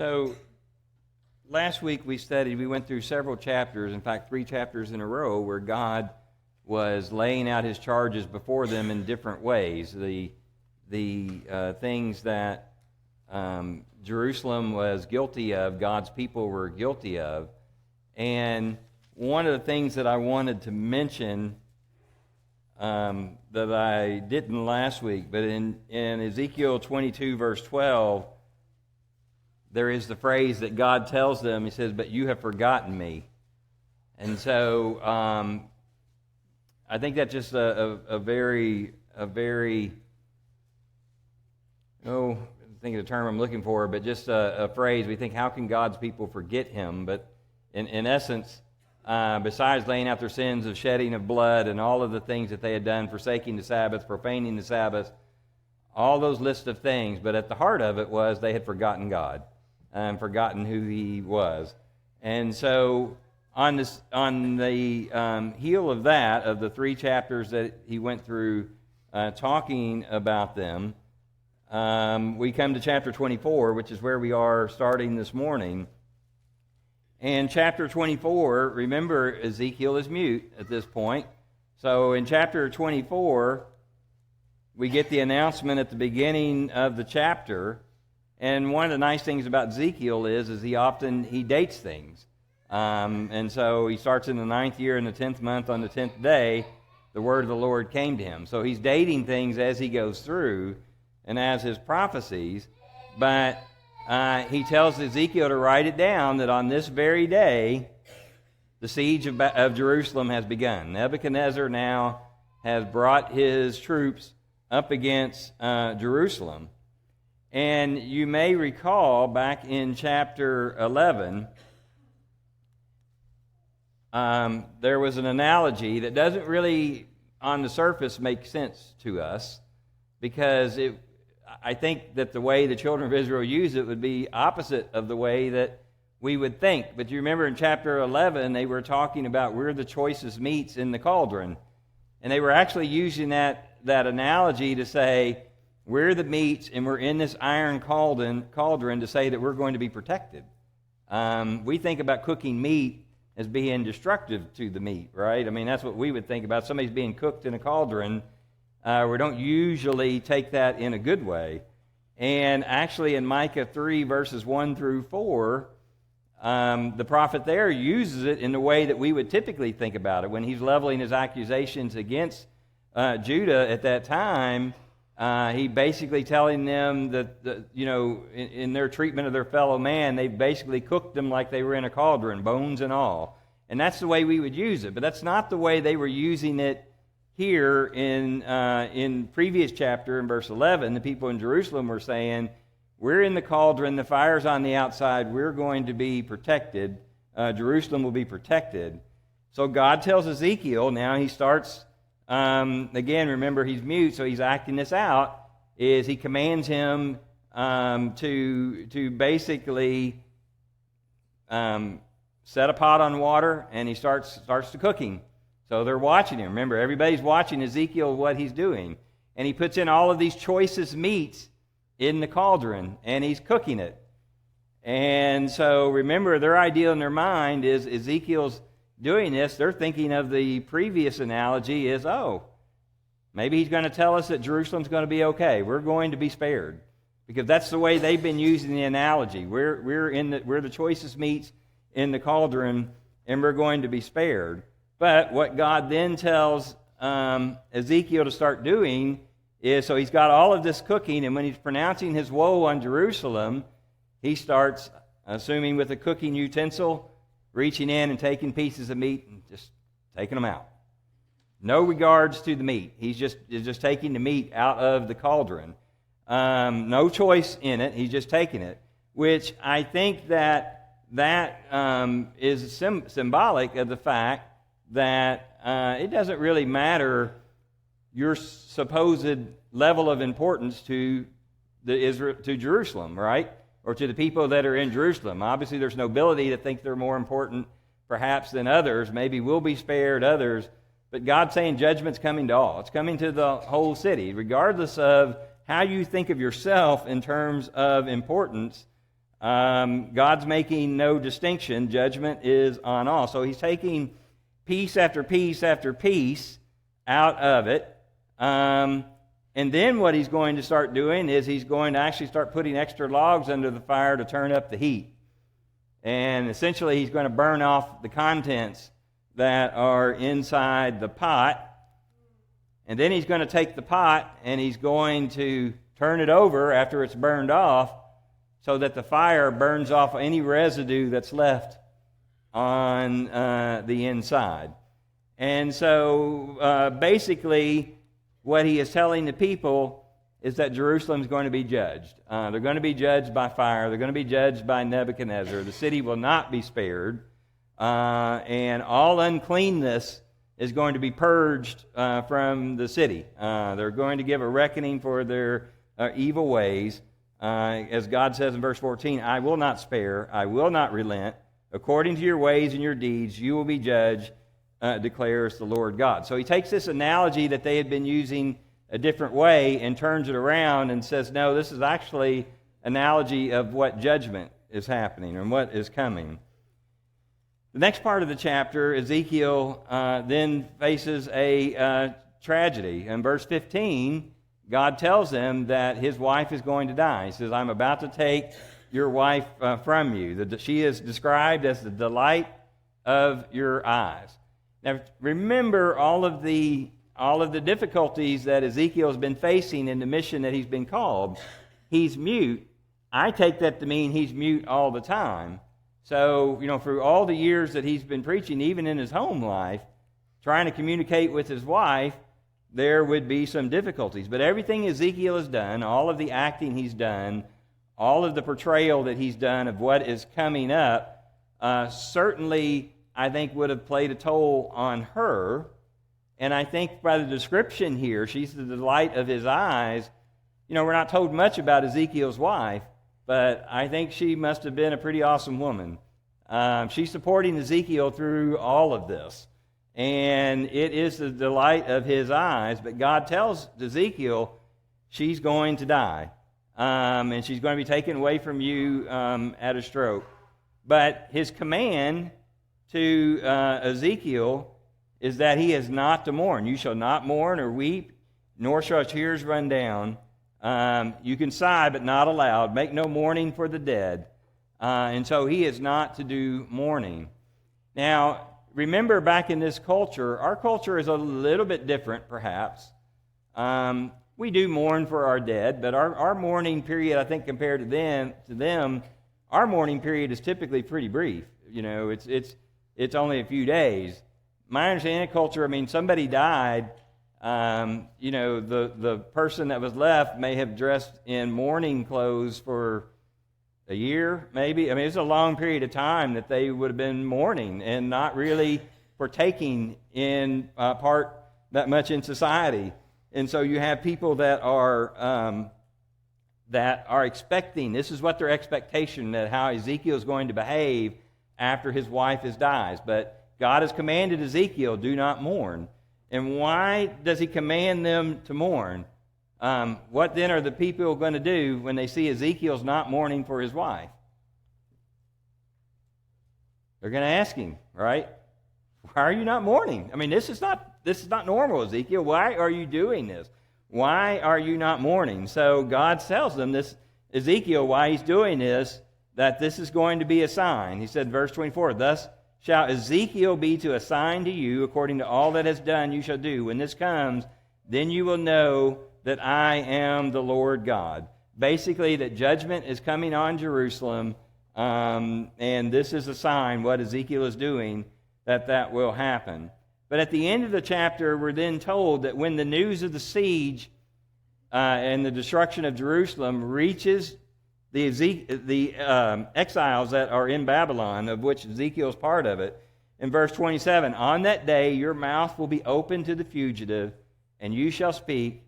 So, last week we went through several chapters, in fact 3 chapters in a row, where God was laying out his charges before them in different ways. The things that Jerusalem was guilty of, God's people were guilty of. And one of the things that I wanted to mention that I didn't last week, but in Ezekiel 22 verse 12, there is the phrase that God tells them. He says, "But you have forgotten me." And so I think that's just a very I think of the term I'm looking for, but just a phrase. We think, how can God's people forget him? But in essence, besides laying out their sins of shedding of blood and all of the things that they had done, forsaking the Sabbath, profaning the Sabbath, all those lists of things, but at the heart of it was they had forgotten God and forgotten who he was. And so on the heel of that, of the 3 chapters that he went through talking about them, we come to chapter 24, which is where we are starting this morning. And chapter 24, remember, Ezekiel is mute at this point. So in chapter 24, we get the announcement at the beginning of the chapter. And one of the nice things about Ezekiel is he dates things. And so he starts in the 9th year in the 10th month on the 10th day, the word of the Lord came to him. So he's dating things as he goes through and as his prophecies. But he tells Ezekiel to write it down that on this very day, the siege of Jerusalem has begun. Nebuchadnezzar now has brought his troops up against Jerusalem. And you may recall back in chapter 11, there was an analogy that doesn't really, on the surface, make sense to us, because I think that the way the children of Israel use it would be opposite of the way that we would think. But you remember in chapter 11, they were talking about we're the choicest meats in the cauldron. And they were actually using that analogy to say, we're the meats and we're in this iron cauldron to say that we're going to be protected. We think about cooking meat as being destructive to the meat, right? I mean, that's what we would think about. Somebody's being cooked in a cauldron. We don't usually take that in a good way. And actually in Micah 3 verses 1 through 4, the prophet there uses it in the way that we would typically think about it. When he's leveling his accusations against Judah at that time, he basically telling them that, in their treatment of their fellow man, they basically cooked them like they were in a cauldron, bones and all. And that's the way we would use it. But that's not the way they were using it here in previous chapter, in verse 11. The people in Jerusalem were saying, we're in the cauldron, the fire's on the outside, we're going to be protected. Jerusalem will be protected. So God tells Ezekiel, now he starts... again, remember, he's mute, so he's acting this out, is he commands him to basically set a pot on water, and he starts the cooking. So they're watching him. Remember, everybody's watching Ezekiel, what he's doing. And he puts in all of these choicest meats in the cauldron, and he's cooking it. And so remember, their idea in their mind is Ezekiel's doing this. They're thinking of the previous analogy is, maybe he's going to tell us that Jerusalem's going to be okay. We're going to be spared, because that's the way they've been using the analogy. We're the choicest meats in the cauldron, and we're going to be spared. But what God then tells Ezekiel to start doing is, so he's got all of this cooking, and when he's pronouncing his woe on Jerusalem, he starts, assuming with a cooking utensil, reaching in and taking pieces of meat and just taking them out. No regards to the meat. He's just taking the meat out of the cauldron. No choice in it. He's just taking it, which I think that is symbolic of the fact that it doesn't really matter your supposed level of importance to Jerusalem, right? Or to the people that are in Jerusalem. Obviously, there's nobility that think they're more important, perhaps, than others. Maybe we'll be spared others. But God's saying judgment's coming to all. It's coming to the whole city. Regardless of how you think of yourself in terms of importance, God's making no distinction. Judgment is on all. So he's taking piece after piece after piece out of it. And then what he's going to start doing is he's going to actually start putting extra logs under the fire to turn up the heat. And essentially he's going to burn off the contents that are inside the pot. And then he's going to take the pot and he's going to turn it over after it's burned off so that the fire burns off any residue that's left on the inside. And so basically what he is telling the people is that Jerusalem is going to be judged. They're going to be judged by fire. They're going to be judged by Nebuchadnezzar. The city will not be spared. And all uncleanness is going to be purged from the city. They're going to give a reckoning for their evil ways. As God says in verse 14, I will not spare, I will not relent. According to your ways and your deeds, you will be judged, declares the Lord God. So he takes this analogy that they had been using a different way and turns it around and says, no, this is actually an analogy of what judgment is happening and what is coming. The next part of the chapter, Ezekiel then faces a tragedy. In verse 15, God tells him that his wife is going to die. He says, I'm about to take your wife from you. She is described as the delight of your eyes. Now, remember all of the difficulties that Ezekiel has been facing in the mission that he's been called. He's mute. I take that to mean he's mute all the time. So, for all the years that he's been preaching, even in his home life, trying to communicate with his wife, there would be some difficulties. But everything Ezekiel has done, all of the acting he's done, all of the portrayal that he's done of what is coming up, certainly, I think, would have played a toll on her. And I think by the description here, she's the delight of his eyes. We're not told much about Ezekiel's wife, but I think she must have been a pretty awesome woman. She's supporting Ezekiel through all of this. And it is the delight of his eyes. But God tells Ezekiel she's going to die. And she's going to be taken away from you at a stroke. But his command to Ezekiel is that he is not to mourn. You shall not mourn or weep, nor shall tears run down. You can sigh, but not aloud. Make no mourning for the dead. And so he is not to do mourning. Now, remember back in this culture, our culture is a little bit different, perhaps. We do mourn for our dead, but our mourning period, I think, compared to them, our mourning period is typically pretty brief. It's only a few days. My understanding of culture, somebody died. The person that was left may have dressed in mourning clothes for a year, maybe. It's a long period of time that they would have been mourning and not really partaking in part that much in society. And so you have people that are expecting, this is what their expectation, that how Ezekiel is going to behave after his wife dies. But God has commanded Ezekiel, do not mourn. And why does he command them to mourn? What then are the people going to do when they see Ezekiel's not mourning for his wife? They're going to ask him, right? Why are you not mourning? This is not normal, Ezekiel. Why are you doing this? Why are you not mourning? So God tells them this, Ezekiel, why he's doing this, that this is going to be a sign. He said, verse 24, thus shall Ezekiel be to a sign to you, according to all that is done you shall do. When this comes, then you will know that I am the Lord God. Basically, that judgment is coming on Jerusalem, and this is a sign, what Ezekiel is doing, that will happen. But at the end of the chapter, we're then told that when the news of the siege and the destruction of Jerusalem reaches the exiles that are in Babylon, of which Ezekiel is part of it, in verse 27, on that day your mouth will be open to the fugitive, and you shall speak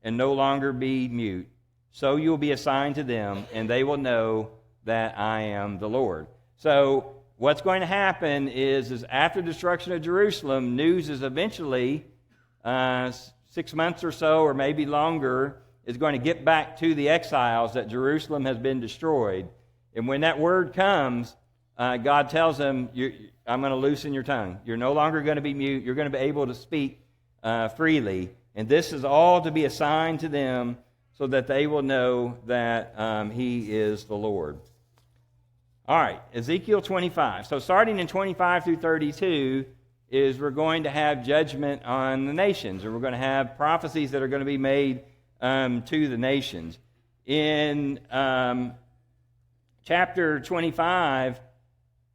and no longer be mute. So you will be a sign to them, and they will know that I am the Lord. So what's going to happen is after the destruction of Jerusalem, news is eventually 6 months or so, or maybe longer, is going to get back to the exiles that Jerusalem has been destroyed. And when that word comes, God tells them, I'm going to loosen your tongue. You're no longer going to be mute. You're going to be able to speak freely. And this is all to be a sign to them so that they will know that he is the Lord. All right, Ezekiel 25. So starting in 25 through 32 is we're going to have judgment on the nations, or we're going to have prophecies that are going to be made to the nations. In chapter 25,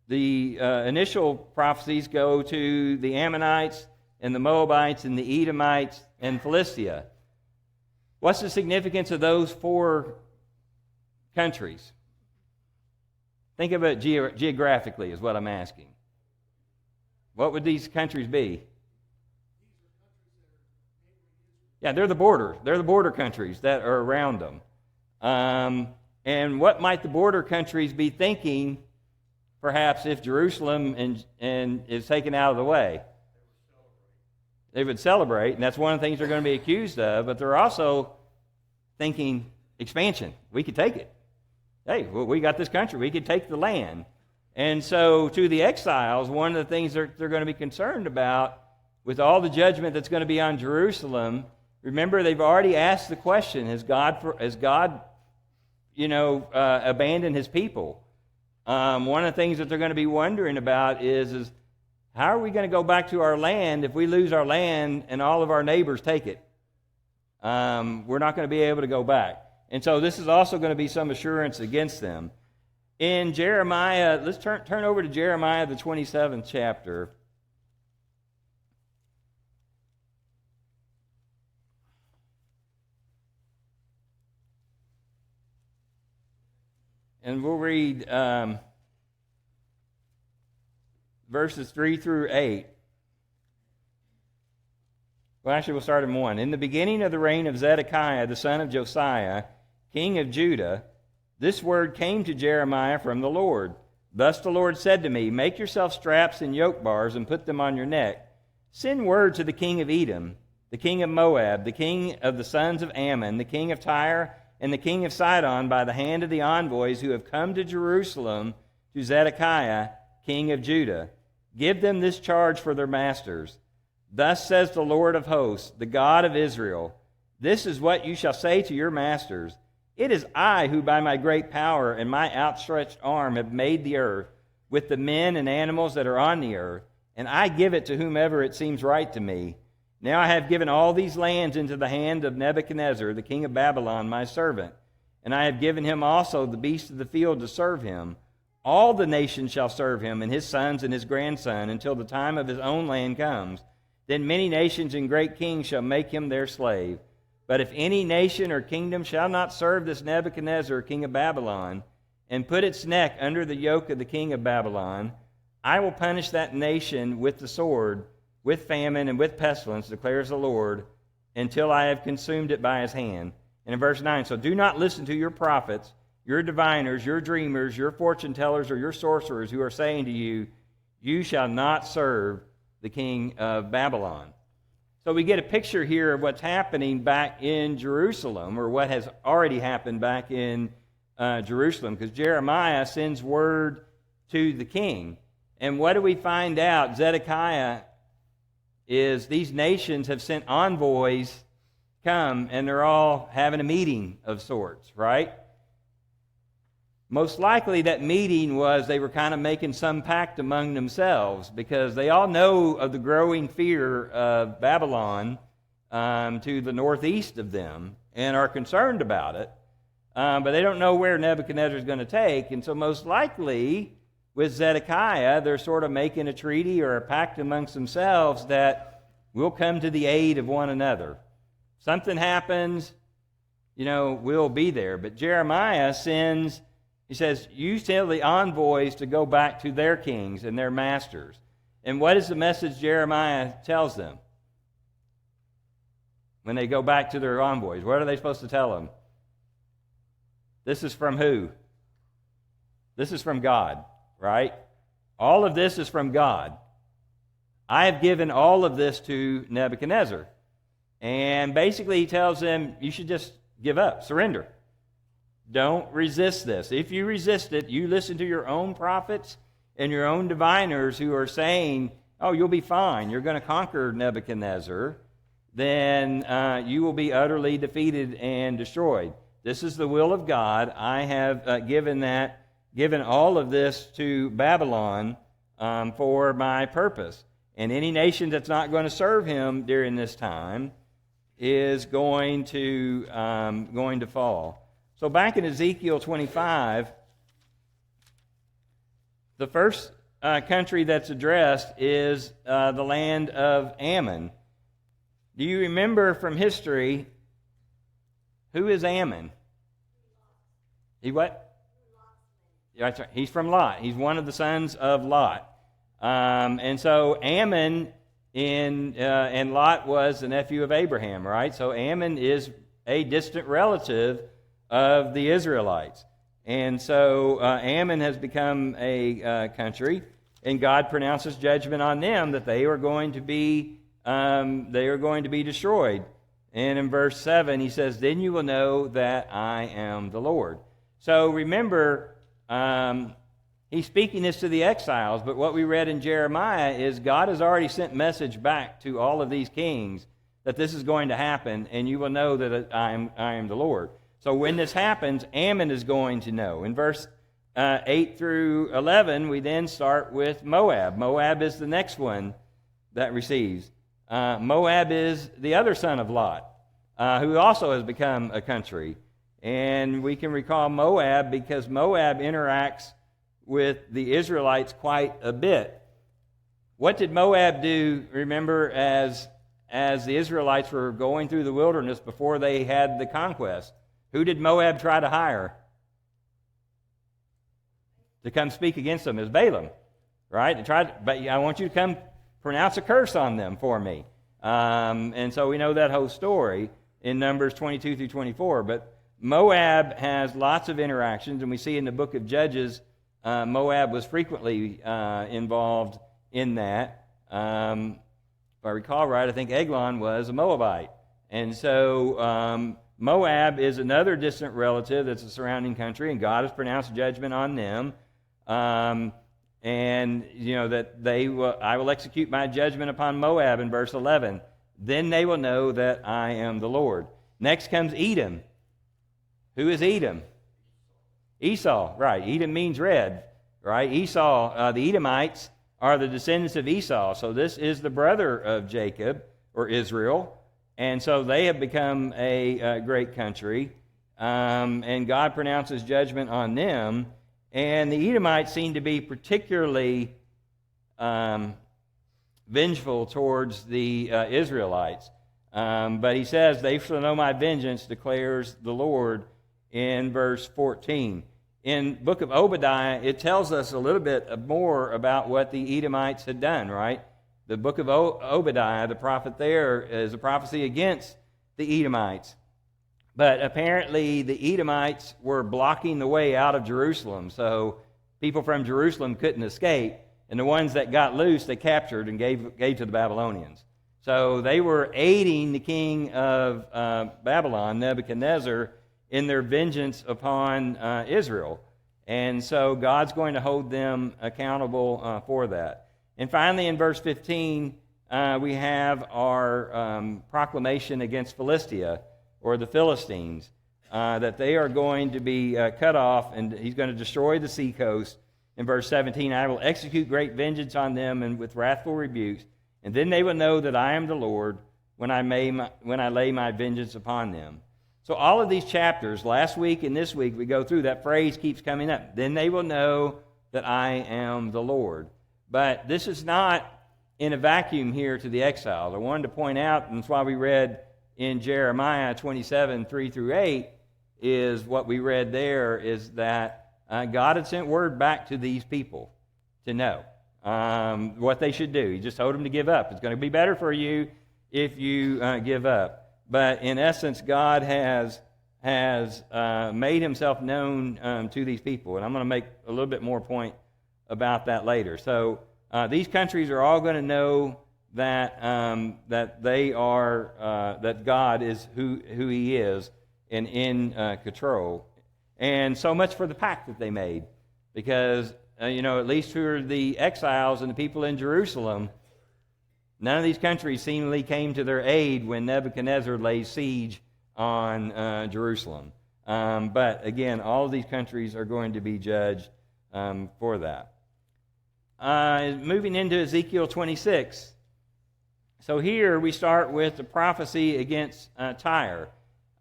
the initial prophecies go to the Ammonites and the Moabites and the Edomites and Philistia. What's the significance of those four countries? Think of it geographically is what I'm asking. What would these countries be? Yeah, they're the border. They're the border countries that are around them. And what might the border countries be thinking, perhaps, if Jerusalem and is taken out of the way? They would celebrate, and that's one of the things they're going to be accused of, but they're also thinking expansion. We could take it. Hey, well, we got this country. We could take the land. And so to the exiles, one of the things they're going to be concerned about with all the judgment that's going to be on Jerusalem, remember they've already asked the question, has God abandoned his people? One of the things that they're going to be wondering about is how are we going to go back to our land if we lose our land and all of our neighbors take it? We're not going to be able to go back. And so this is also going to be some assurance against them. In Jeremiah, let's turn over to Jeremiah, the 27th chapter. And we'll read verses 3 through 8. Well, actually, we'll start in 1. In the beginning of the reign of Zedekiah, the son of Josiah, king of Judah, this word came to Jeremiah from the Lord. Thus the Lord said to me, make yourself straps and yoke bars and put them on your neck. Send word to the king of Edom, the king of Moab, the king of the sons of Ammon, the king of Tyre, and the king of Sidon by the hand of the envoys who have come to Jerusalem to Zedekiah, king of Judah. Give them this charge for their masters. Thus says the Lord of hosts, the God of Israel, this is what you shall say to your masters. It is I who by my great power and my outstretched arm have made the earth with the men and animals that are on the earth, and I give it to whomever it seems right to me. Now I have given all these lands into the hand of Nebuchadnezzar, the king of Babylon, my servant, and I have given him also the beasts of the field to serve him. All the nations shall serve him, and his sons and his grandson, until the time of his own land comes. Then many nations and great kings shall make him their slave. But if any nation or kingdom shall not serve this Nebuchadnezzar, king of Babylon, and put its neck under the yoke of the king of Babylon, I will punish that nation with the sword, with famine, and with pestilence, declares the Lord, until I have consumed it by his hand. And in verse 9, so do not listen to your prophets, your diviners, your dreamers, your fortune tellers, or your sorcerers who are saying to you, you shall not serve the king of Babylon. So we get a picture here of what's happening back in Jerusalem, or what has already happened back in Jerusalem, because Jeremiah sends word to the king. And what do we find out? Zedekiah is these nations have sent envoys come, and they're all having a meeting of sorts, right? Most likely that meeting was they were kind of making some pact among themselves, because they all know of the growing fear of Babylon to the northeast of them and are concerned about it, but they don't know where Nebuchadnezzar is going to take. And so most likely with Zedekiah, they're sort of making a treaty or a pact amongst themselves that we'll come to the aid of one another. Something happens, we'll be there. But Jeremiah sends... He says, you tell the envoys to go back to their kings and their masters. And what is the message Jeremiah tells them when they go back to their envoys? What are they supposed to tell them? This is from who? This is from God, right? All of this is from God. I have given all of this to Nebuchadnezzar. And basically he tells them, you should just give up, surrender. Don't resist this. If you resist it, you listen to your own prophets and your own diviners who are saying, oh, you'll be fine, you're going to conquer Nebuchadnezzar, then you will be utterly defeated and destroyed. This is the will of God. I have given all of this to Babylon for my purpose. And any nation that's not going to serve him during this time is going to fall. So back in Ezekiel 25, the first country that's addressed is the land of Ammon. Do you remember from history, who is Ammon? He what? That's right. He's from Lot. He's one of the sons of Lot. And so Ammon and Lot was the nephew of Abraham, right? So Ammon is a distant relative of the Israelites. And so Ammon has become a country, and God pronounces judgment on them that they are going to be destroyed. And in verse 7, he says, "Then you will know that I am the Lord." So remember, he's speaking this to the exiles, but what we read in Jeremiah is God has already sent message back to all of these kings that this is going to happen, and you will know that I am the Lord. So when this happens, Ammon is going to know. In verse 8 through 11, we then start with Moab. Moab is the next one that receives. Moab is the other son of Lot, who also has become a country. And we can recall Moab because Moab interacts with the Israelites quite a bit. What did Moab do, remember, as the Israelites were going through the wilderness before they had the conquest? Who did Moab try to hire to come speak against them? It was Balaam, right? But I want you to come pronounce a curse on them for me. And so we know that whole story in Numbers 22 through 24. But Moab has lots of interactions, and we see in the book of Judges, Moab was frequently involved in that. If I recall right, I think Eglon was a Moabite. And so Moab is another distant relative that's a surrounding country, and God has pronounced judgment on them. And, you know, that I will execute my judgment upon Moab in verse 11. Then they will know that I am the Lord. Next comes Edom. Who is Edom? Esau, right. Edom means red, right? Esau, the Edomites are the descendants of Esau. So this is the brother of Jacob, or Israel. And so they have become a great country. And God pronounces judgment on them. And the Edomites seem to be particularly vengeful towards the Israelites. But he says, "They shall know my vengeance, declares the Lord," in verse 14. In the book of Obadiah, it tells us a little bit more about what the Edomites had done, right? The book of Obadiah, the prophet there, is a prophecy against the Edomites. But apparently the Edomites were blocking the way out of Jerusalem, so people from Jerusalem couldn't escape, and the ones that got loose they captured and gave to the Babylonians. So they were aiding the king of Babylon, Nebuchadnezzar, in their vengeance upon Israel. And so God's going to hold them accountable for that. And finally, in verse 15, we have our proclamation against Philistia, or the Philistines, that they are going to be cut off, and he's going to destroy the seacoast. In verse 17, "I will execute great vengeance on them, and with wrathful rebukes, and then they will know that I am the Lord when I lay my vengeance upon them." So all of these chapters, last week and this week, we go through, that phrase keeps coming up. Then they will know that I am the Lord. But this is not in a vacuum here to the exiles. I wanted to point out, and that's why we read in Jeremiah 27, 3 through 8, is what we read there, is that God had sent word back to these people to know what they should do. He just told them to give up. It's going to be better for you if you give up. But in essence, God has made himself known to these people. And I'm going to make a little bit more point about that later. So these countries are all going to know that they are that God is who He is and in control. And so much for the pact that they made, because, at least for the exiles and the people in Jerusalem, none of these countries seemingly came to their aid when Nebuchadnezzar laid siege on Jerusalem. But again, all of these countries are going to be judged for that. Moving into Ezekiel 26. So here we start with the prophecy against Tyre.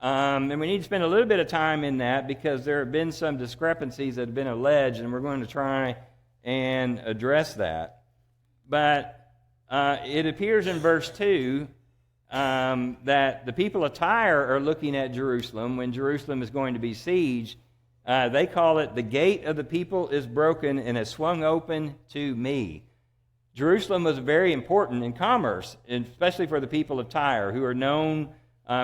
And we need to spend a little bit of time in that because there have been some discrepancies that have been alleged, and we're going to try and address that. But it appears in verse 2 that the people of Tyre are looking at Jerusalem when Jerusalem is going to be sieged. They call it, the gate of the people is broken and has swung open to me. Jerusalem was very important in commerce, especially for the people of Tyre, who are known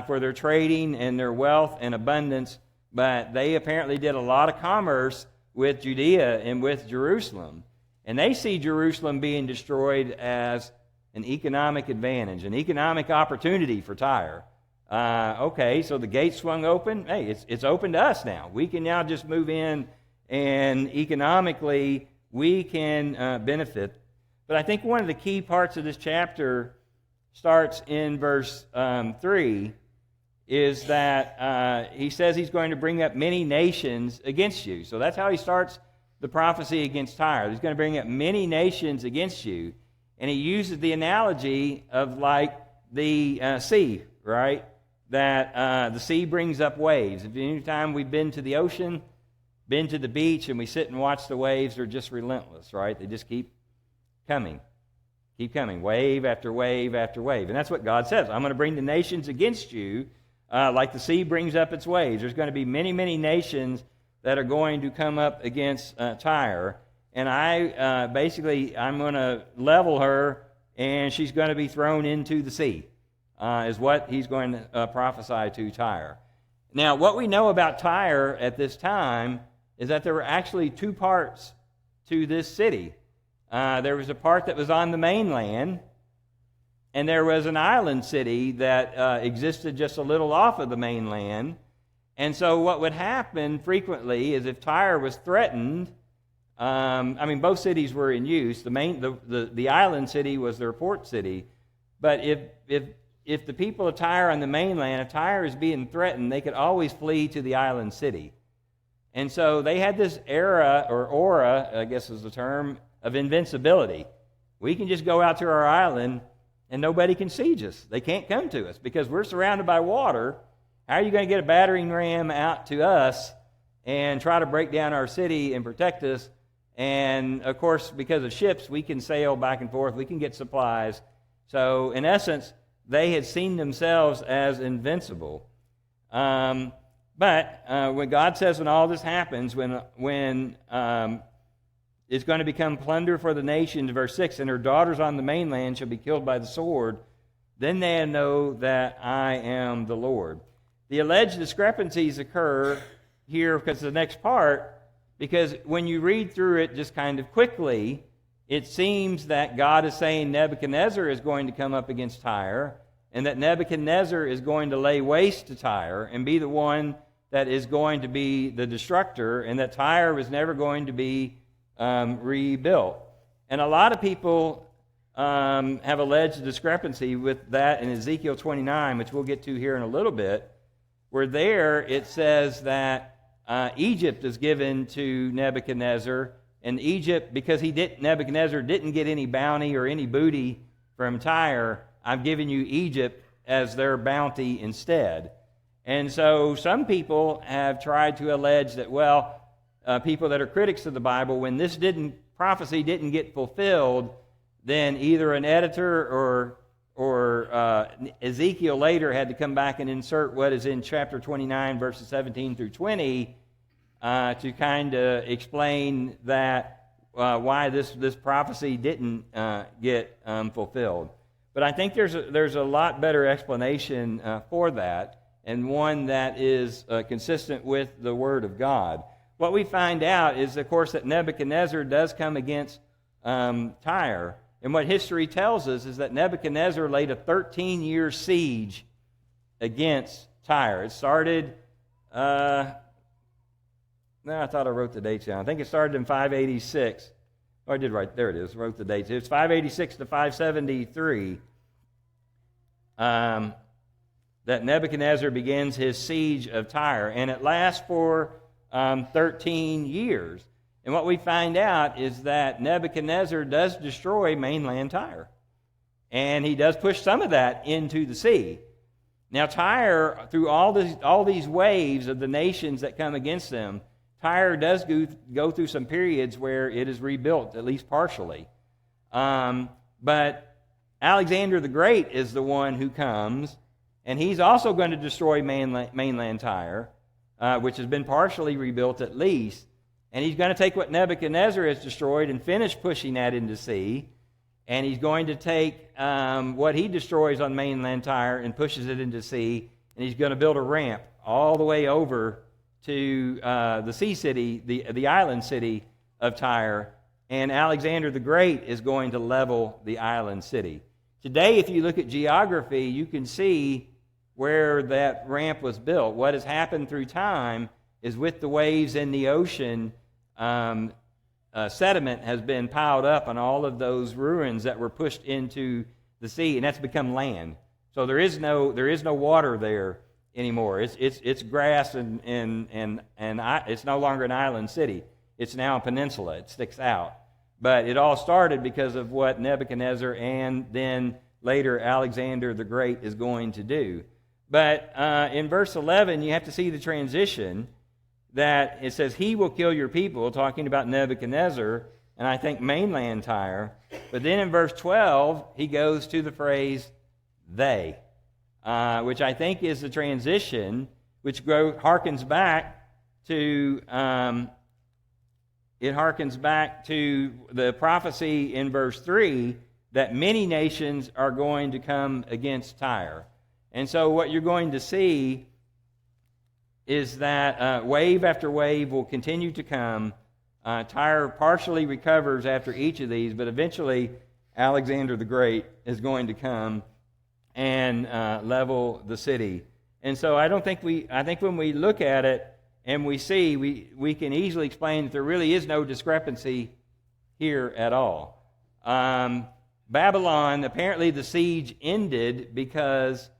for their trading and their wealth and abundance, but they apparently did a lot of commerce with Judea and with Jerusalem. And they see Jerusalem being destroyed as an economic advantage, an economic opportunity for Tyre. Okay, so the gate swung open. Hey, it's open to us now. We can now just move in, and economically we can benefit. But I think one of the key parts of this chapter starts in verse 3, is that he says he's going to bring up many nations against you. So that's how he starts the prophecy against Tyre. He's going to bring up many nations against you. And he uses the analogy of like the sea, right? That the sea brings up waves. If any time we've been to the ocean, been to the beach, and we sit and watch the waves, they're just relentless, right? They just keep coming, wave after wave after wave. And that's what God says. I'm going to bring the nations against you like the sea brings up its waves. There's going to be many, many nations that are going to come up against Tyre. And I'm going to level her, and she's going to be thrown into the sea, is what he's going to prophesy to Tyre. Now, what we know about Tyre at this time is that there were actually two parts to this city. There was a part that was on the mainland, and there was an island city that existed just a little off of the mainland. And so what would happen frequently is if Tyre was threatened, both cities were in use. The island city was their port city. But if the people of Tyre on the mainland, if Tyre is being threatened, they could always flee to the island city. And so they had this aura, I guess is the term, of invincibility. We can just go out to our island and nobody can siege us. They can't come to us because we're surrounded by water. How are you going to get a battering ram out to us and try to break down our city and protect us? And, of course, because of ships, we can sail back and forth. We can get supplies. So, in essence, they had seen themselves as invincible. But when God says when all this happens, when it's going to become plunder for the nations, verse 6, and her daughters on the mainland shall be killed by the sword, then they know that I am the Lord. The alleged discrepancies occur here because the next part, because when you read through it just kind of quickly, it seems that God is saying Nebuchadnezzar is going to come up against Tyre, and that Nebuchadnezzar is going to lay waste to Tyre and be the one that is going to be the destructor, and that Tyre was never going to be rebuilt. And a lot of people have alleged a discrepancy with that in Ezekiel 29, which we'll get to here in a little bit, where there it says that Egypt is given to Nebuchadnezzar, and Egypt, because Nebuchadnezzar didn't get any bounty or any booty from Tyre, I've given you Egypt as their bounty instead. And so some people have tried to allege that, people that are critics of the Bible, when this prophecy didn't get fulfilled, then either an editor or Ezekiel later had to come back and insert what is in chapter 29, verses 17 through 20, to kind of explain that why this prophecy didn't get fulfilled. But I think there's a lot better explanation for that, and one that is consistent with the Word of God. What we find out is, of course, that Nebuchadnezzar does come against Tyre. And what history tells us is that Nebuchadnezzar laid a 13-year siege against Tyre. It started No, I thought I wrote the dates down. I think it started in 586. Oh, I did right. There it is. Wrote the dates. It's 586 to 573 that Nebuchadnezzar begins his siege of Tyre, and it lasts for 13 years. And what we find out is that Nebuchadnezzar does destroy mainland Tyre, and he does push some of that into the sea. Now, Tyre, through all these waves of the nations that come against them, Tyre does go through some periods where it is rebuilt, at least partially. But Alexander the Great is the one who comes, and he's also going to destroy mainland Tyre, which has been partially rebuilt at least. And he's going to take what Nebuchadnezzar has destroyed and finish pushing that into sea. And he's going to take what he destroys on mainland Tyre and pushes it into sea, and he's going to build a ramp all the way over to the sea city, the island city of Tyre, and Alexander the Great is going to level the island city. Today, if you look at geography, you can see where that ramp was built. What has happened through time is with the waves in the ocean, sediment has been piled up on all of those ruins that were pushed into the sea, and that's become land. So there is no water there anymore. It's grass and it's no longer an island city. It's now a peninsula. It sticks out. But it all started because of what Nebuchadnezzar and then later Alexander the Great is going to do. But in verse 11, you have to see the transition that it says, he will kill your people, talking about Nebuchadnezzar, and I think mainland Tyre. But then in verse 12, he goes to the phrase, they, which I think is the transition, which harkens back to the prophecy in verse 3 that many nations are going to come against Tyre. And so what you're going to see is that wave after wave will continue to come. Tyre partially recovers after each of these, but eventually Alexander the Great is going to come and level the city. And so I think when we look at it and we see, we can easily explain that there really is no discrepancy here at all. Babylon, apparently the siege ended because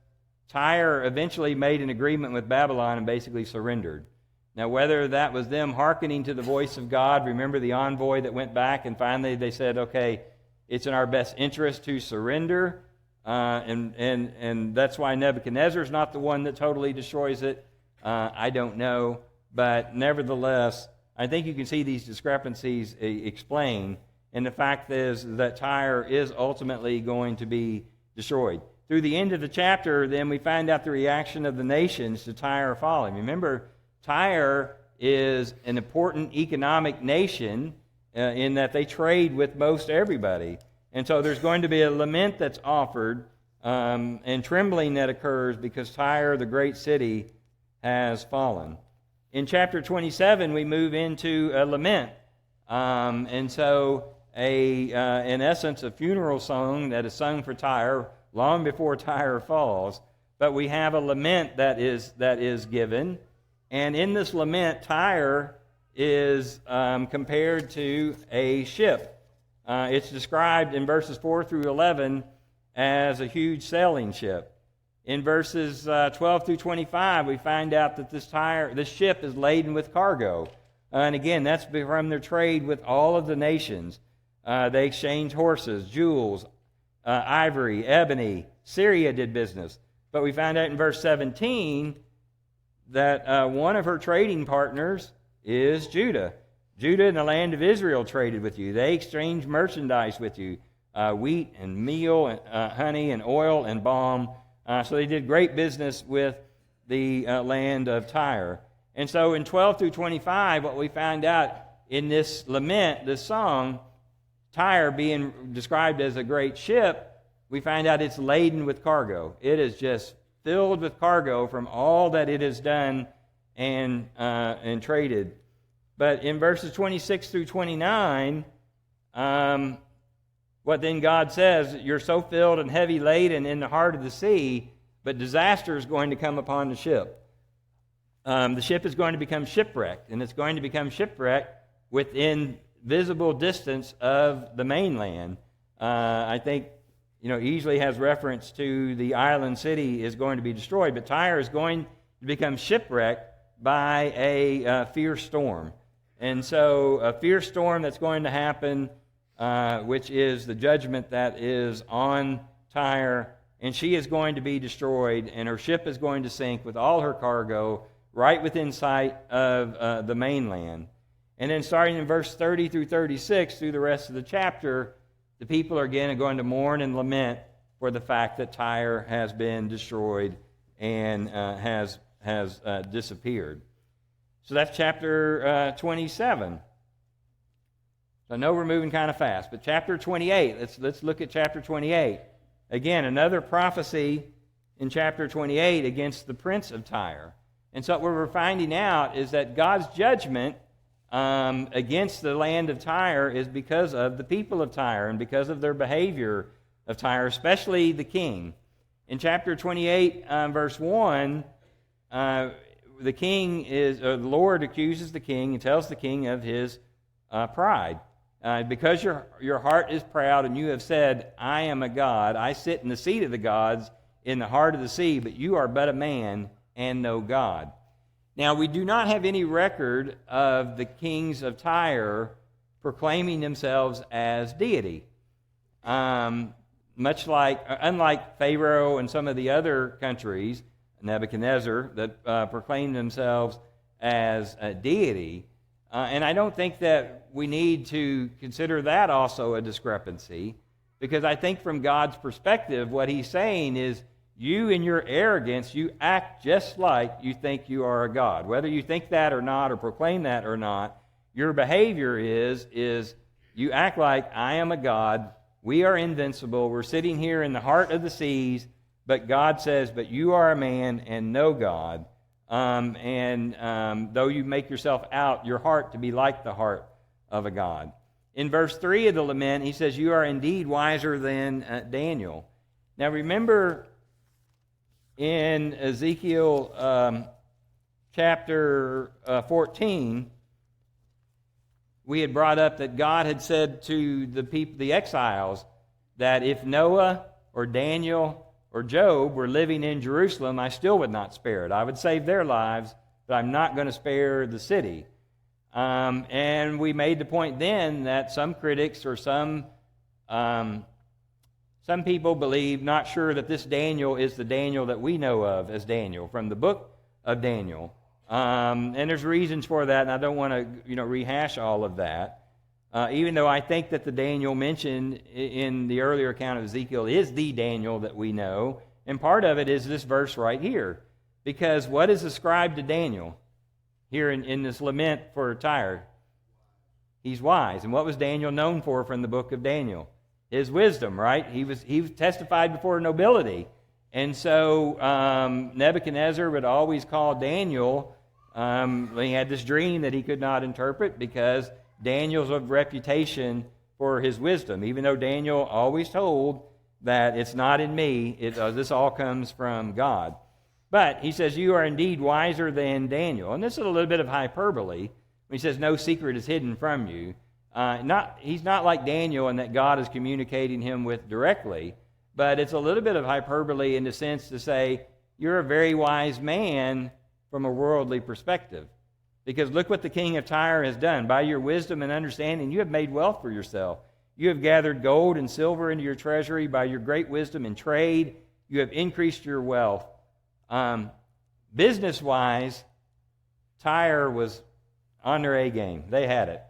Tyre eventually made an agreement with Babylon and basically surrendered. Now, whether that was them hearkening to the voice of God, remember the envoy that went back and finally they said, okay, it's in our best interest to surrender, and that's why Nebuchadnezzar is not the one that totally destroys it. I don't know, but nevertheless, I think you can see these discrepancies explained, and the fact is that Tyre is ultimately going to be destroyed. Through the end of the chapter, then we find out the reaction of the nations to Tyre falling. Remember, Tyre is an important economic nation in that they trade with most everybody. And so there's going to be a lament that's offered and trembling that occurs because Tyre, the great city, has fallen. In chapter 27, we move into a lament. And so, in essence, a funeral song that is sung for Tyre long before Tyre falls, but we have a lament that is given, and in this lament, Tyre is compared to a ship. It's described in verses 4 through 11 as a huge sailing ship. In verses 12 through 25, we find out that this ship is laden with cargo, and again, that's from their trade with all of the nations. They exchanged horses, jewels, ivory, ebony. Syria did business. But we find out in verse 17 that one of her trading partners is Judah. Judah and the land of Israel traded with you. They exchanged merchandise with you, wheat and meal, and honey and oil and balm. So they did great business with the land of Tyre. And so in 12 through 25, what we find out in this lament, this song, Tyre being described as a great ship, we find out it's laden with cargo. It is just filled with cargo from all that it has done and traded. But in verses 26 through 29, what then God says, you're so filled and heavy laden in the heart of the sea, but disaster is going to come upon the ship. the ship is going to become shipwrecked, and it's going to become shipwrecked within visible distance of the mainland. I think, easily has reference to the island city is going to be destroyed, but Tyre is going to become shipwrecked by a fierce storm. And so a fierce storm that's going to happen, which is the judgment that is on Tyre, and she is going to be destroyed, and her ship is going to sink with all her cargo right within sight of the mainland. And then starting in verse 30 through 36, through the rest of the chapter, the people are again going to mourn and lament for the fact that Tyre has been destroyed and has disappeared. So that's chapter 27. So I know we're moving kind of fast, but chapter 28, let's look at chapter 28. Again, another prophecy in chapter 28 against the prince of Tyre. And so what we're finding out is that God's judgment against the land of Tyre is because of the people of Tyre and because of their behavior of Tyre, especially the king. In chapter 28, verse 1, the king the Lord accuses the king and tells the king of his pride. Because your heart is proud and you have said, I am a god, I sit in the seat of the gods in the heart of the sea, but you are but a man and no God. Now, we do not have any record of the kings of Tyre proclaiming themselves as deity. Unlike Pharaoh and some of the other countries, Nebuchadnezzar, that proclaim themselves as a deity. And I don't think that we need to consider that also a discrepancy, because I think from God's perspective, what he's saying is, you in your arrogance, you act just like you think you are a god. Whether you think that or not, or proclaim that or not, your behavior is you act like, I am a god, we are invincible, we're sitting here in the heart of the seas, but God says, but you are a man and no God. Though you make yourself out, your heart to be like the heart of a god. In verse 3 of the lament, he says, you are indeed wiser than Daniel. Now remember, in Ezekiel chapter 14, we had brought up that God had said to the people, the exiles, that if Noah or Daniel or Job were living in Jerusalem, I still would not spare it. I would save their lives, but I'm not going to spare the city. And we made the point then that some critics or some people believe, not sure that this Daniel is the Daniel that we know of as Daniel from the book of Daniel. And there's reasons for that, and I don't want to rehash all of that. Even though I think that the Daniel mentioned in the earlier account of Ezekiel is the Daniel that we know, and part of it is this verse right here. Because what is ascribed to Daniel here in this lament for Tyre? He's wise. And what was Daniel known for from the book of Daniel? His wisdom, right? He testified before nobility. And so Nebuchadnezzar would always call Daniel, he had this dream that he could not interpret because Daniel's of reputation for his wisdom, even though Daniel always told that it's not in me, this all comes from God. But he says, you are indeed wiser than Daniel. And this is a little bit of hyperbole. He says, no secret is hidden from you. He's not like Daniel in that God is communicating him with directly, but it's a little bit of hyperbole in the sense to say, you're a very wise man from a worldly perspective. Because look what the king of Tyre has done. By your wisdom and understanding, you have made wealth for yourself. You have gathered gold and silver into your treasury. By your great wisdom and trade, you have increased your wealth. Business-wise, Tyre was on their A game. They had it.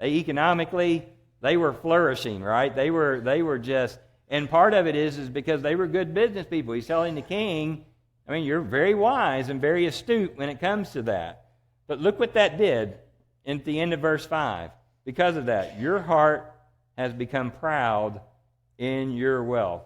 Economically, they were flourishing, right? They were just, and part of it is because they were good business people. He's telling the king, you're very wise and very astute when it comes to that. But look what that did at the end of verse 5. Because of that, your heart has become proud in your wealth.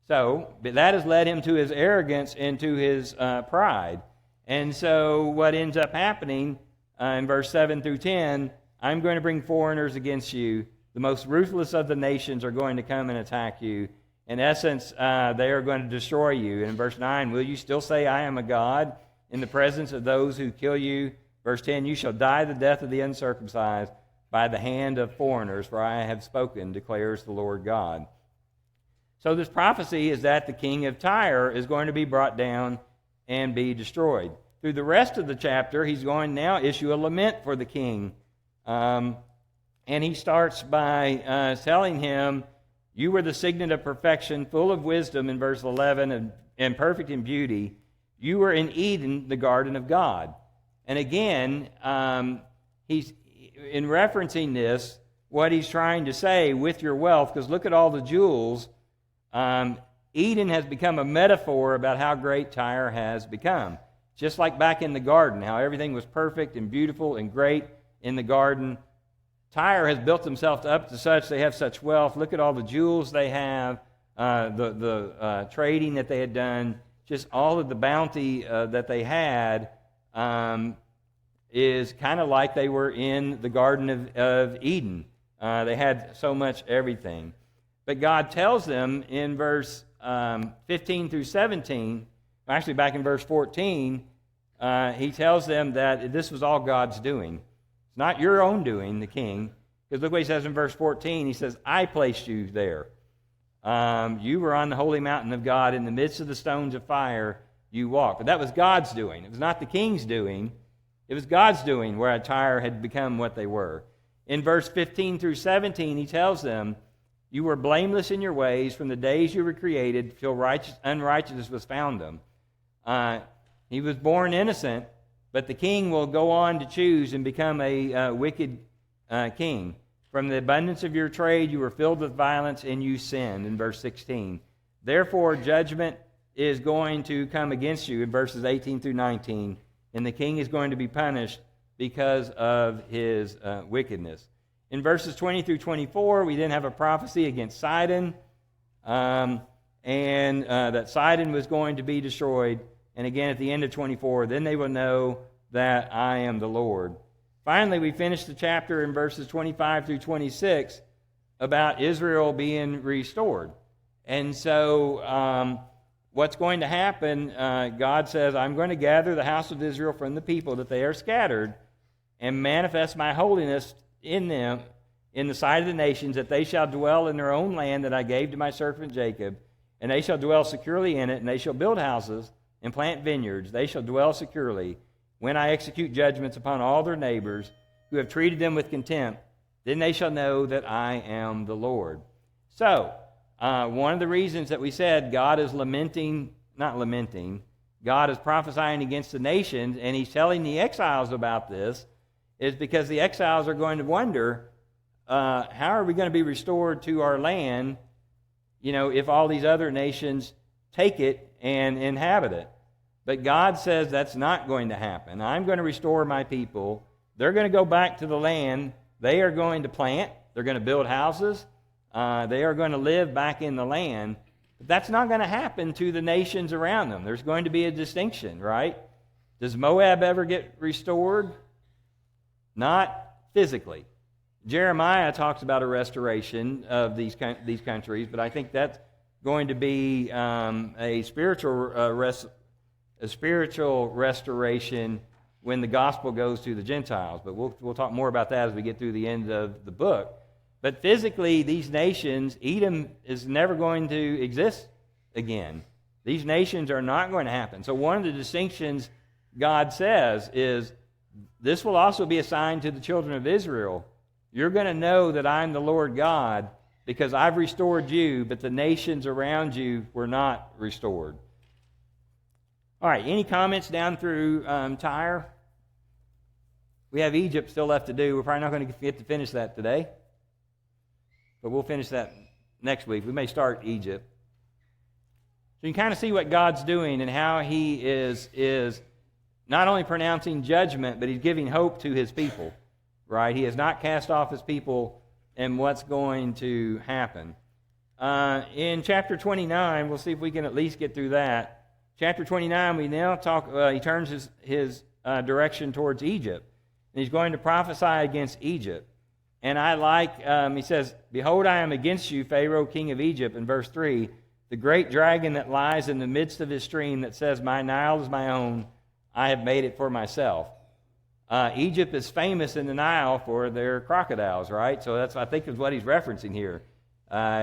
So, that has led him to his arrogance and to his pride. And so, what ends up happening in verse 7 through 10, I'm going to bring foreigners against you. The most ruthless of the nations are going to come and attack you. In essence, they are going to destroy you. In verse 9, will you still say, I am a god? in the presence of those who kill you. Verse 10, you shall die the death of the uncircumcised by the hand of foreigners, for I have spoken, declares the Lord God. So this prophecy is that the king of Tyre is going to be brought down and be destroyed. Through the rest of the chapter, he's going to now issue a lament for the king. And he starts by telling him, you were the signet of perfection, full of wisdom, in verse 11, and perfect in beauty. You were in Eden, the garden of God. And again, he's in referencing this, what he's trying to say with your wealth, because look at all the jewels. Eden has become a metaphor about how great Tyre has become. Just like back in the garden, how everything was perfect and beautiful and great in the garden. Tyre has built themselves up to such, they have such wealth. Look at all the jewels they have, the trading that they had done, just all of the bounty that they had is kind of like they were in the Garden of Eden. They had so much everything. But God tells them in verse 15 through 17, actually back in verse 14, he tells them that this was all God's doing. It's not your own doing, the king. Because look what he says in verse 14. He says, I placed you there. You were on the holy mountain of God. In the midst of the stones of fire you walked. But that was God's doing. It was not the king's doing. It was God's doing where Tyre had become what they were. In verse 15 through 17, he tells them, you were blameless in your ways from the days you were created till unrighteousness was found them. He was born innocent, but the king will go on to choose and become a wicked king. From the abundance of your trade you were filled with violence and you sinned, in verse 16. Therefore judgment is going to come against you, in verses 18 through 19, and the king is going to be punished because of his wickedness. In verses 20 through 24, we then have a prophecy against Sidon, and that Sidon was going to be destroyed. And again, at the end of 24, then they will know that I am the Lord. Finally, we finish the chapter in verses 25 through 26 about Israel being restored. And so what's going to happen, God says, I'm going to gather the house of Israel from the people that they are scattered and manifest my holiness in them in the sight of the nations, that they shall dwell in their own land that I gave to my servant Jacob, and they shall dwell securely in it, and they shall build houses and plant vineyards. They shall dwell securely. When I execute judgments upon all their neighbors who have treated them with contempt, then they shall know that I am the Lord. So, one of the reasons that we said God is God is prophesying against the nations, and he's telling the exiles about this, is because the exiles are going to wonder, how are we going to be restored to our land, if all these other nations take it and inhabit it? But God says that's not going to happen. I'm going to restore my people. They're going to go back to the land. They are going to plant. They're going to build houses. They are going to live back in the land. But that's not going to happen to the nations around them. There's going to be a distinction, right? Does Moab ever get restored? Not physically. Jeremiah talks about a restoration of these countries, but I think that's going to be a spiritual restoration when the gospel goes to the Gentiles. But we'll talk more about that as we get through the end of the book. But physically, these nations, Edom is never going to exist again. These nations are not going to happen. So one of the distinctions God says is, this will also be a sign to the children of Israel. You're going to know that I'm the Lord God because I've restored you, but the nations around you were not restored. All right, any comments down through Tyre? We have Egypt still left to do. We're probably not going to get to finish that today, but we'll finish that next week. We may start Egypt. So you can kind of see what God's doing and how he is not only pronouncing judgment, but he's giving hope to his people, right? He has not cast off his people and what's going to happen. In chapter 29, we'll see if we can at least get through that. Chapter 29, we now talk, he turns his direction towards Egypt, and he's going to prophesy against Egypt. And I like, he says, behold, I am against you, Pharaoh, king of Egypt, in verse 3, the great dragon that lies in the midst of his stream that says, my Nile is my own, I have made it for myself. Egypt is famous in the Nile for their crocodiles, right? So that's, I think, is what he's referencing here.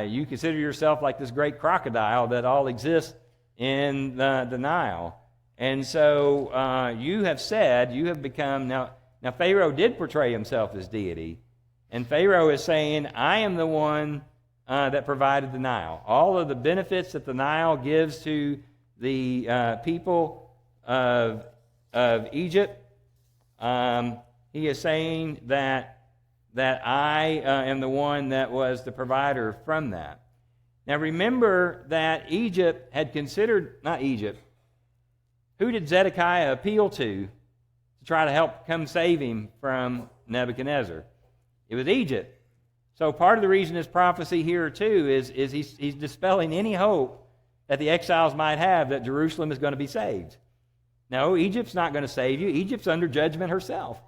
You consider yourself like this great crocodile that all exists in the Nile. And so you have become, now Pharaoh did portray himself as deity, and Pharaoh is saying, I am the one that provided the Nile. All of the benefits that the Nile gives to the people of Egypt, he is saying that I am the one that was the provider from that. Now remember that Egypt had considered, not Egypt, who did Zedekiah appeal to try to help come save him from Nebuchadnezzar? It was Egypt. So part of the reason this prophecy here too is he's dispelling any hope that the exiles might have that Jerusalem is going to be saved. No, Egypt's not going to save you. Egypt's under judgment herself.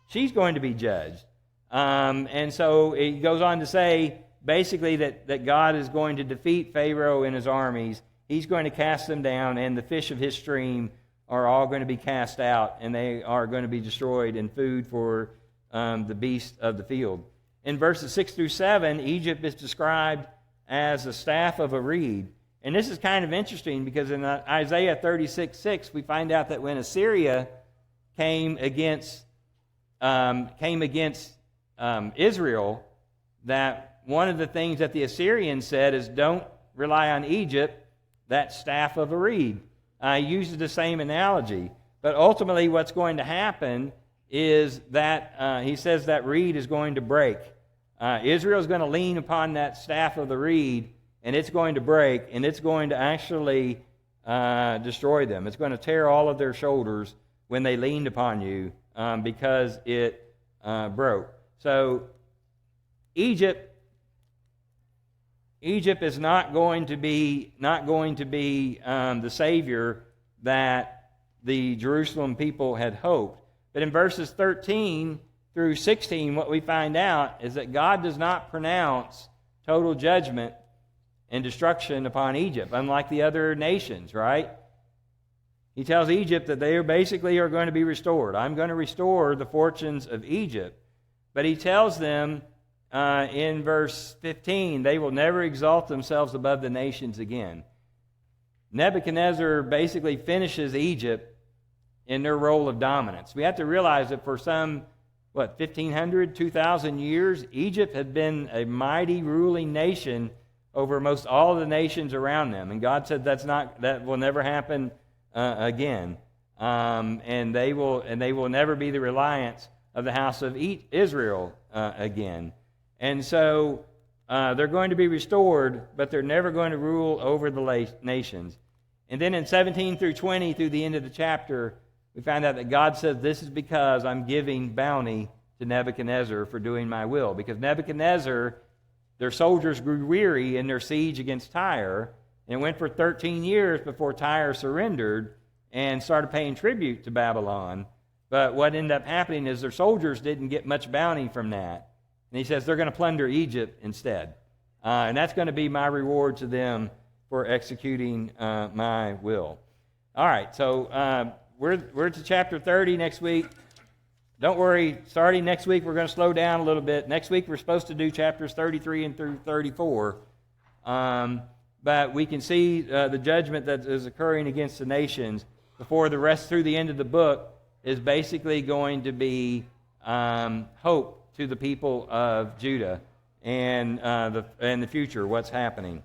She's going to be judged. And so he goes on to say basically that God is going to defeat Pharaoh and his armies. He's going to cast them down, and the fish of his stream are all going to be cast out, and they are going to be destroyed, and food for the beasts of the field. In verses 6 through 7, Egypt is described as the staff of a reed. And this is kind of interesting because in Isaiah 36:6, we find out that when Assyria came against Israel, that one of the things that the Assyrians said is, don't rely on Egypt, that staff of a reed. He uses the same analogy. But ultimately what's going to happen is that he says that reed is going to break. Israel is going to lean upon that staff of the reed, and it's going to break, and it's going to actually destroy them. It's going to tear all of their shoulders when they leaned upon you because it broke. So Egypt is not going to be the Savior that the Jerusalem people had hoped. But in verses 13 through 16, what we find out is that God does not pronounce total judgment and destruction upon Egypt, unlike the other nations, right? He tells Egypt that they basically are going to be restored. I'm going to restore the fortunes of Egypt. But he tells them in verse 15, they will never exalt themselves above the nations again. Nebuchadnezzar basically finishes Egypt in their role of dominance. We have to realize that for some, 1,500, 2,000 years, Egypt had been a mighty ruling nation over most all of the nations around them. And God said that will never happen again. And they will never be the reliance of the house of Israel again. And so they're going to be restored, but they're never going to rule over the nations. And then in 17 through 20, through the end of the chapter, we find out that God says, this is because I'm giving bounty to Nebuchadnezzar for doing my will. Because Nebuchadnezzar, their soldiers grew weary in their siege against Tyre, and it went for 13 years before Tyre surrendered and started paying tribute to Babylon. But what ended up happening is their soldiers didn't get much bounty from that. And he says they're going to plunder Egypt instead. And that's going to be my reward to them for executing my will. All right, so we're to chapter 30 next week. Don't worry, starting next week we're going to slow down a little bit. Next week we're supposed to do chapters 33 and through 34. But we can see the judgment that is occurring against the nations before the rest through the end of the book is basically going to be hope to the people of Judah and the future, what's happening.